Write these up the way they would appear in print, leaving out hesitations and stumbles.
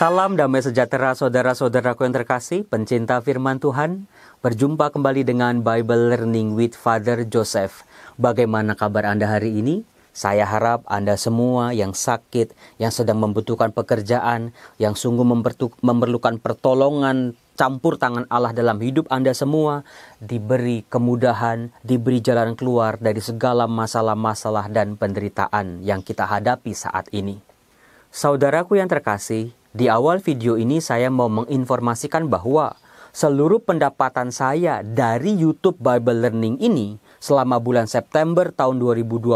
Salam damai sejahtera saudara-saudaraku yang terkasih, pencinta firman Tuhan. Berjumpa kembali dengan Bible Learning with Father Joseph. Bagaimana kabar Anda hari ini? Saya harap Anda semua yang sakit, yang sedang membutuhkan pekerjaan, yang sungguh memerlukan pertolongan campur tangan Allah dalam hidup Anda semua, diberi kemudahan, diberi jalan keluar dari segala masalah-masalah dan penderitaan yang kita hadapi saat ini. Saudaraku yang terkasih, di awal video ini saya mau menginformasikan bahwa seluruh pendapatan saya dari YouTube Bible Learning ini selama bulan September tahun 2020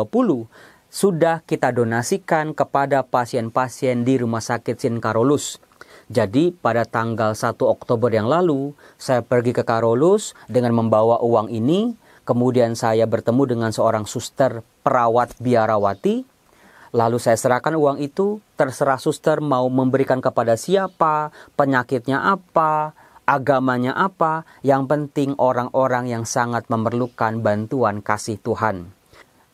sudah kita donasikan kepada pasien-pasien di Rumah Sakit Sin Carolus. Jadi pada tanggal 1 Oktober yang lalu saya pergi ke Carolus dengan membawa uang ini. Kemudian saya bertemu dengan seorang suster perawat biarawati. Lalu saya serahkan uang itu, terserah suster mau memberikan kepada siapa, penyakitnya apa, agamanya apa. Yang penting orang-orang yang sangat memerlukan bantuan kasih Tuhan.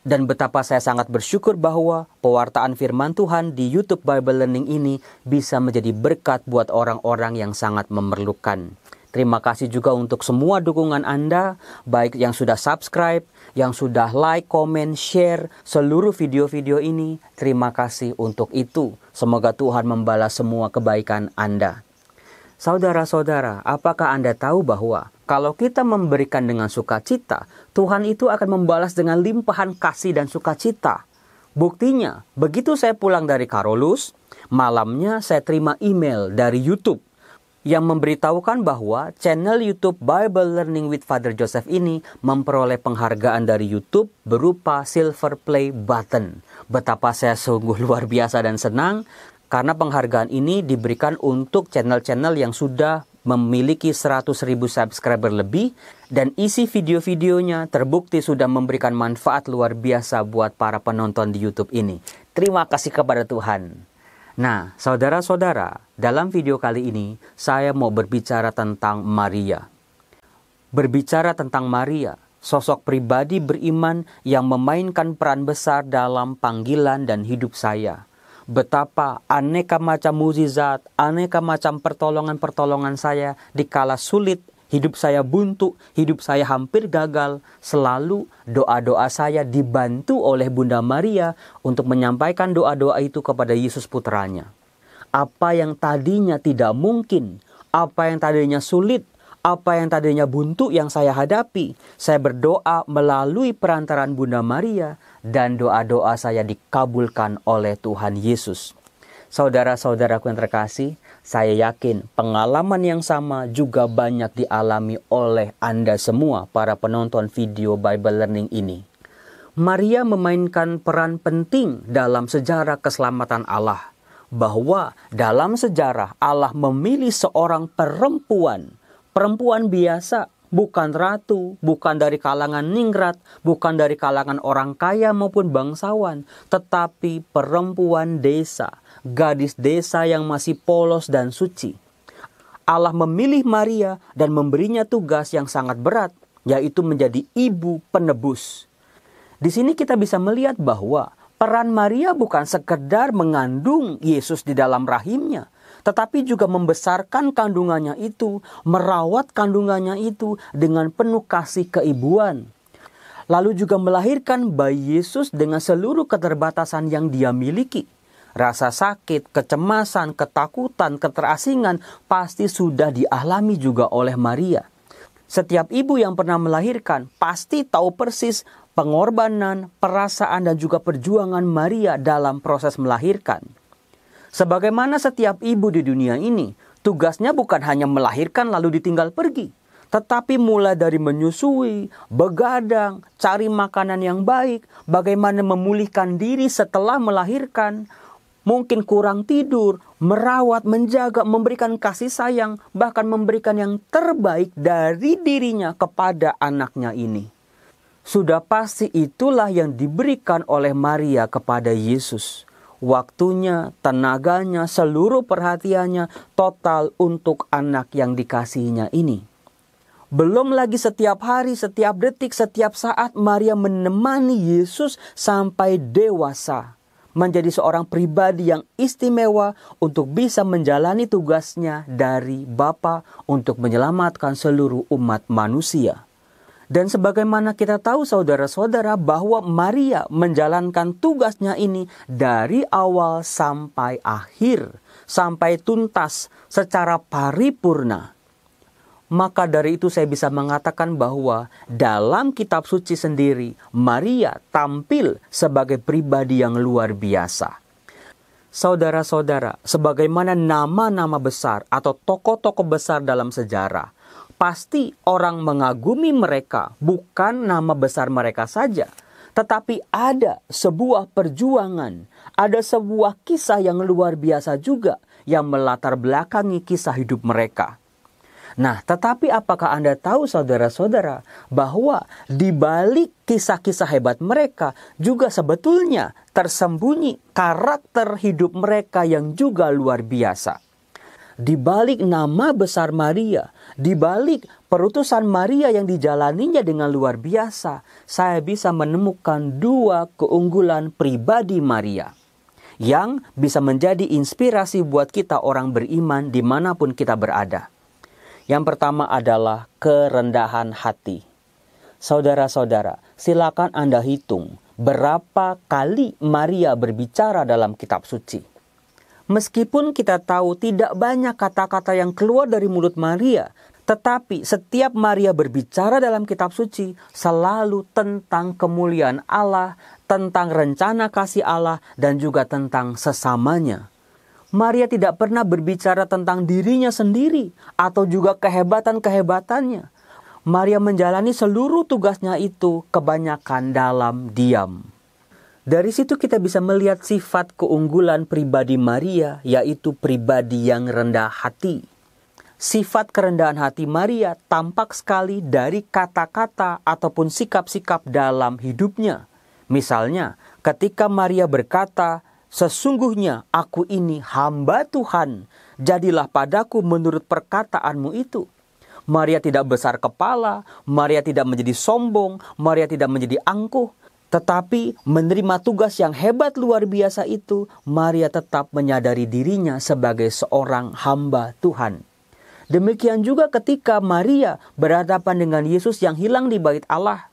Dan betapa saya sangat bersyukur bahwa pewartaan firman Tuhan di YouTube Bible Learning ini bisa menjadi berkat buat orang-orang yang sangat memerlukan. Terima kasih juga untuk semua dukungan Anda, baik yang sudah subscribe, yang sudah like, comment, share seluruh video-video ini. Terima kasih untuk itu. Semoga Tuhan membalas semua kebaikan Anda. Saudara-saudara, apakah Anda tahu bahwa kalau kita memberikan dengan sukacita, Tuhan itu akan membalas dengan limpahan kasih dan sukacita? Buktinya, begitu saya pulang dari Carolus, malamnya saya terima email dari YouTube yang memberitahukan bahwa channel YouTube Bible Learning with Father Joseph ini memperoleh penghargaan dari YouTube berupa silver play button. Betapa saya sungguh luar biasa dan senang karena penghargaan ini diberikan untuk channel-channel yang sudah memiliki 100.000 subscriber lebih dan isi video-videonya terbukti sudah memberikan manfaat luar biasa buat para penonton di YouTube ini. Terima kasih kepada Tuhan. Nah, saudara-saudara, dalam video kali ini saya mau berbicara tentang Maria. Berbicara tentang Maria, sosok pribadi beriman yang memainkan peran besar dalam panggilan dan hidup saya. Betapa aneka macam mukjizat, aneka macam pertolongan-pertolongan saya dikala sulit, hidup saya buntu, hidup saya hampir gagal. Selalu doa-doa saya dibantu oleh Bunda Maria untuk menyampaikan doa-doa itu kepada Yesus putranya. Apa yang tadinya tidak mungkin, apa yang tadinya sulit, apa yang tadinya buntu yang saya hadapi, saya berdoa melalui perantaraan Bunda Maria dan doa-doa saya dikabulkan oleh Tuhan Yesus. Saudara-saudaraku yang terkasih, saya yakin pengalaman yang sama juga banyak dialami oleh Anda semua para penonton video Bible Learning ini. Maria memainkan peran penting dalam sejarah keselamatan Allah. Bahwa dalam sejarah Allah memilih seorang perempuan biasa, bukan ratu, bukan dari kalangan ningrat, bukan dari kalangan orang kaya maupun bangsawan, tetapi perempuan desa, gadis desa yang masih polos dan suci. Allah memilih Maria dan memberinya tugas yang sangat berat, yaitu menjadi ibu penebus. Di sini kita bisa melihat bahwa peran Maria bukan sekedar mengandung Yesus di dalam rahimnya, tetapi juga membesarkan kandungannya itu, merawat kandungannya itu dengan penuh kasih keibuan. Lalu juga melahirkan bayi Yesus dengan seluruh keterbatasan yang dia miliki. Rasa sakit, kecemasan, ketakutan, keterasingan pasti sudah dialami juga oleh Maria. Setiap ibu yang pernah melahirkan pasti tahu persis pengorbanan, perasaan dan juga perjuangan Maria dalam proses melahirkan. Sebagaimana setiap ibu di dunia ini, tugasnya bukan hanya melahirkan lalu ditinggal pergi. Tetapi mulai dari menyusui, begadang, cari makanan yang baik, bagaimana memulihkan diri setelah melahirkan, mungkin kurang tidur, merawat, menjaga, memberikan kasih sayang, bahkan memberikan yang terbaik dari dirinya kepada anaknya ini. Sudah pasti itulah yang diberikan oleh Maria kepada Yesus. Waktunya, tenaganya, seluruh perhatiannya total untuk anak yang dikasihinya ini. Belum lagi setiap hari, setiap detik, setiap saat Maria menemani Yesus sampai dewasa. menjadi seorang pribadi yang istimewa untuk bisa menjalani tugasnya dari Bapa untuk menyelamatkan seluruh umat manusia. Dan sebagaimana kita tahu saudara-saudara bahwa Maria menjalankan tugasnya ini dari awal sampai akhir, sampai tuntas secara paripurna. Maka dari itu saya bisa mengatakan bahwa dalam kitab suci sendiri, Maria tampil sebagai pribadi yang luar biasa. Saudara-saudara, sebagaimana nama-nama besar atau tokoh-tokoh besar dalam sejarah, pasti orang mengagumi mereka, bukan nama besar mereka saja, tetapi ada sebuah perjuangan, ada sebuah kisah yang luar biasa juga yang melatar belakangi kisah hidup mereka. Nah, tetapi apakah Anda tahu saudara-saudara bahwa di balik kisah-kisah hebat mereka juga sebetulnya tersembunyi karakter hidup mereka yang juga luar biasa. Di balik nama besar Maria, di balik perutusan Maria yang dijalaninya dengan luar biasa, saya bisa menemukan dua keunggulan pribadi Maria yang bisa menjadi inspirasi buat kita orang beriman dimanapun kita berada. Yang pertama adalah kerendahan hati. Saudara-saudara, silakan Anda hitung berapa kali Maria berbicara dalam kitab suci. Meskipun kita tahu tidak banyak kata-kata yang keluar dari mulut Maria, tetapi setiap Maria berbicara dalam kitab suci selalu tentang kemuliaan Allah, tentang rencana kasih Allah, dan juga tentang sesamanya. Maria tidak pernah berbicara tentang dirinya sendiri atau juga kehebatan-kehebatannya. Maria menjalani seluruh tugasnya itu kebanyakan dalam diam. Dari situ kita bisa melihat sifat keunggulan pribadi Maria, yaitu pribadi yang rendah hati. Sifat kerendahan hati Maria tampak sekali dari kata-kata ataupun sikap-sikap dalam hidupnya. Misalnya, ketika Maria berkata, "Sesungguhnya aku ini hamba Tuhan, jadilah padaku menurut perkataanmu itu." Maria tidak besar kepala, Maria tidak menjadi sombong, Maria tidak menjadi angkuh. Tetapi menerima tugas yang hebat luar biasa itu, Maria tetap menyadari dirinya sebagai seorang hamba Tuhan. Demikian juga ketika Maria berhadapan dengan Yesus yang hilang di bait Allah.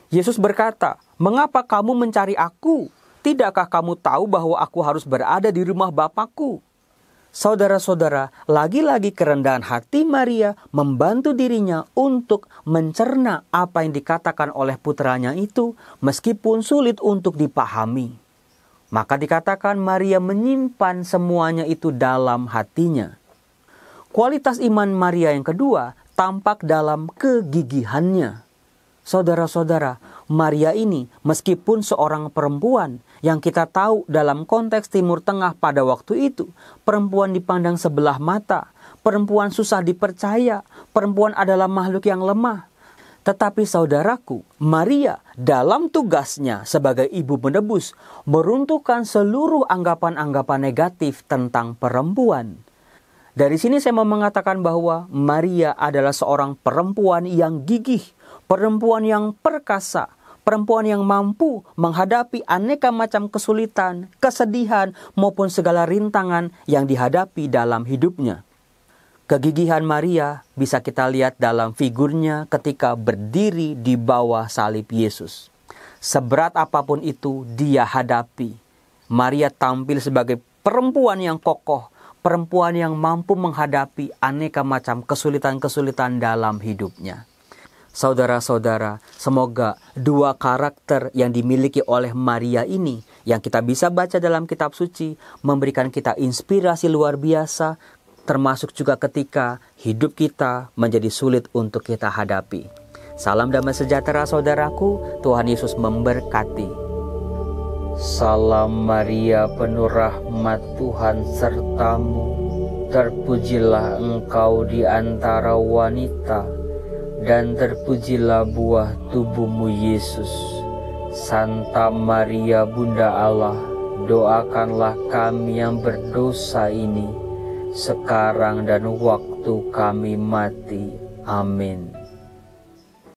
Yesus berkata, "Mengapa kamu mencari aku? Tidakkah kamu tahu bahwa aku harus berada di rumah Bapakku?" Saudara-saudara, lagi-lagi kerendahan hati Maria membantu dirinya untuk mencerna apa yang dikatakan oleh putranya itu, meskipun sulit untuk dipahami. Maka dikatakan Maria menyimpan semuanya itu dalam hatinya. Kualitas iman Maria yang kedua tampak dalam kegigihannya. Saudara-saudara, Maria ini meskipun seorang perempuan yang kita tahu dalam konteks Timur Tengah pada waktu itu, perempuan dipandang sebelah mata, perempuan susah dipercaya, perempuan adalah makhluk yang lemah. Tetapi saudaraku, Maria dalam tugasnya sebagai ibu penebus meruntuhkan seluruh anggapan-anggapan negatif tentang perempuan. Dari sini saya mau mengatakan bahwa Maria adalah seorang perempuan yang gigih, perempuan yang perkasa, perempuan yang mampu menghadapi aneka macam kesulitan, kesedihan, maupun segala rintangan yang dihadapi dalam hidupnya. Kegigihan Maria bisa kita lihat dalam figurnya ketika berdiri di bawah salib Yesus. Seberat apapun itu dia hadapi. Maria tampil sebagai perempuan yang kokoh, perempuan yang mampu menghadapi aneka macam kesulitan-kesulitan dalam hidupnya. Saudara-saudara, semoga dua karakter yang dimiliki oleh Maria ini yang kita bisa baca dalam kitab suci memberikan kita inspirasi luar biasa, termasuk juga ketika hidup kita menjadi sulit untuk kita hadapi. Salam damai sejahtera saudaraku, Tuhan Yesus memberkati. Salam Maria, penuh rahmat Tuhan sertamu, terpujilah engkau di antara wanita, dan terpujilah buah tubuhmu Yesus. Santa Maria Bunda Allah, doakanlah kami yang berdosa ini, sekarang dan waktu kami mati. Amin.